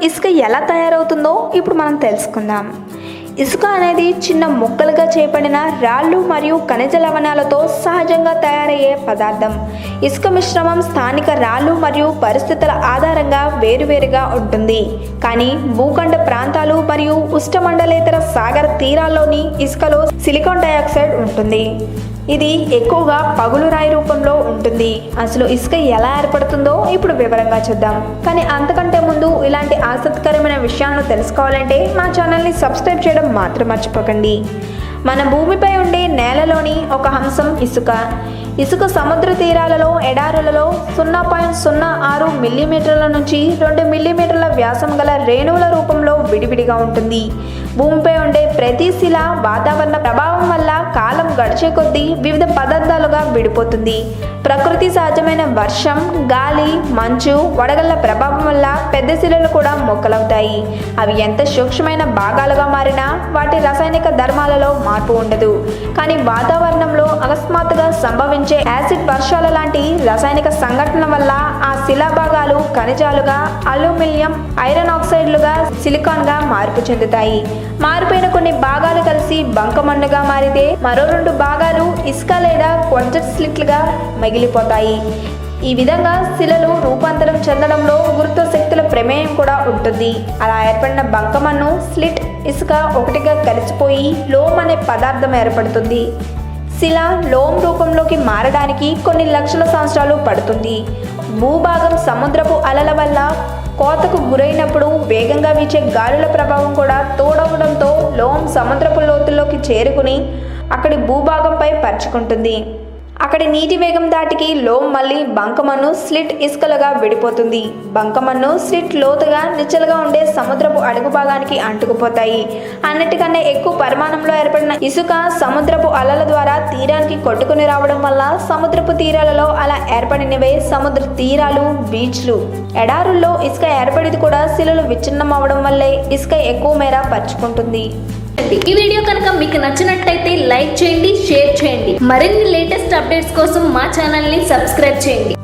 ఇసుక ఎలా తయారవుతుందో ఇప్పుడు మనం తెలుసుకుందాం. ఇసుక అనేది చిన్న ముక్కలుగా చేయబడిన రాళ్ళు మరియు ఖనిజ లవణాలతో సహజంగా తయారయ్యే పదార్థం. ఇసుక మిశ్రమం స్థానిక రాళ్ళు మరియు పరిస్థితుల ఆధారంగా వేరువేరుగా ఉంటుంది. కానీ భూఖండ ప్రాంతాలు మరియు ఉష్ణమండలేతర సాగర తీరాల్లోని ఇసుకలో సిలికాన్ డయాక్సైడ్ ఉంటుంది. ఇది ఎక్కువగా పగులు రాయి రూపంలో ఉంటుంది. అసలు ఇసుక ఎలా ఏర్పడుతుందో ఇప్పుడు వివరంగా చూద్దాం. కానీ అంతకంటే ముందు ఇలాంటి ఆసక్తికరమైన విషయాలను తెలుసుకోవాలంటే మా ఛానల్ని సబ్స్క్రైబ్ చేయడం మాత్రం మర్చిపోకండి. మన భూమిపై ఉండే నేలలోని ఒక అంశం ఇసుక. ఇసుక సముద్ర తీరాలలో, ఎడారులలో 0.06 మిల్లీమీటర్ల నుంచి 2 మిల్లీమీటర్ల వ్యాసం గల రేణువుల రూపంలో విడివిడిగా ఉంటుంది. భూమిపై ఉండే ప్రతి శిల వాతావరణ ప్రభావం వల్ల కాలం గడిచే కొద్దీ వివిధ పదార్థాలుగా విడిపోతుంది. ప్రకృతి సహజమైన వర్షం, గాలి, మంచు, వడగళ్ల ప్రభావం వల్ల పెద్ద శిలలు కూడా మొక్కలవుతాయి. అవి ఎంత సూక్ష్మమైన భాగాలుగా మారినా వాటి రసాయనిక ధర్మాలలో మార్పు ఉండదు. కానీ వాతావరణంలో అకస్మాత్తుగా సంభవించే యాసిడ్ వర్షాల లాంటి రసాయనిక సంఘటనల వల్ల ఆ శిలా భాగాలు ఖనిజాలుగా, అల్యూమినియం, ఐరన్ ఆక్సైడ్లుగా, సిలికాన్గా మార్పు చెందుతాయి. మారిపోయిన కొన్ని భాగాలు కలిసి బంకమన్నుగా మారితే మరో 2 భాగాలు ఇసుక లేదా క్వార్ట్జ్ స్లిట్లుగా మిగిలిపోతాయి. ఈ విధంగా శిలలు రూపాంతరం చెందడంలో గురుత్వ శక్తుల ప్రమేయం కూడా ఉంటుంది. అలా ఏర్పడిన బంకమన్ను, స్లిట్, ఇసుక ఒకటిగా కలిసిపోయి లోమ్ అనే పదార్థం ఏర్పడుతుంది. శిల లోమ్ రూపంలోకి మారడానికి కొన్ని లక్షల సంవత్సరాలు పడుతుంది. భూభాగం సముద్రపు అలల వల్ల కోతకు గురైనప్పుడు వేగంగా వీచే గాలుల ప్రభావం కూడా తోడవడంతో లోమ్ సముద్రపు లోతుల్లోకి చేరుకుని అక్కడి భూభాగంపై పరుచుకుంటుంది. అక్కడి నీటి వేగం దాటికి లోమ్ మళ్ళీ బంకమన్ను, స్లిట్, ఇసుకలుగా విడిపోతుంది. బంకమన్ను, స్లిట్ లోతుగా నిచ్చలుగా ఉండే సముద్రపు అడుగు భాగానికి అంటుకుపోతాయి. అన్నిటికన్నా ఎక్కువ పరిమాణంలో ఏర్పడిన ఇసుక సముద్రపు అలల ద్వారా తీరానికి కొట్టుకుని రావడం వల్ల సముద్రపు తీరాలలో అలా ఏర్పడినవే సముద్ర తీరాలు, బీచ్లు. ఎడారుల్లో ఇసుక ఏర్పడేది కూడా శిలలు విచ్ఛిన్నం అవడం వల్లే ఇసుక ఎక్కువ మేర పరుచుకుంటుంది. ఈ వీడియో కనుక మీకు నచ్చినట్లయితే లైక్ చేయండి, షేర్ చేయండి. మరిన్ని లేటెస్ట్ అప్డేట్స్ కోసం మా ఛానల్ని సబ్స్క్రైబ్ చేయండి.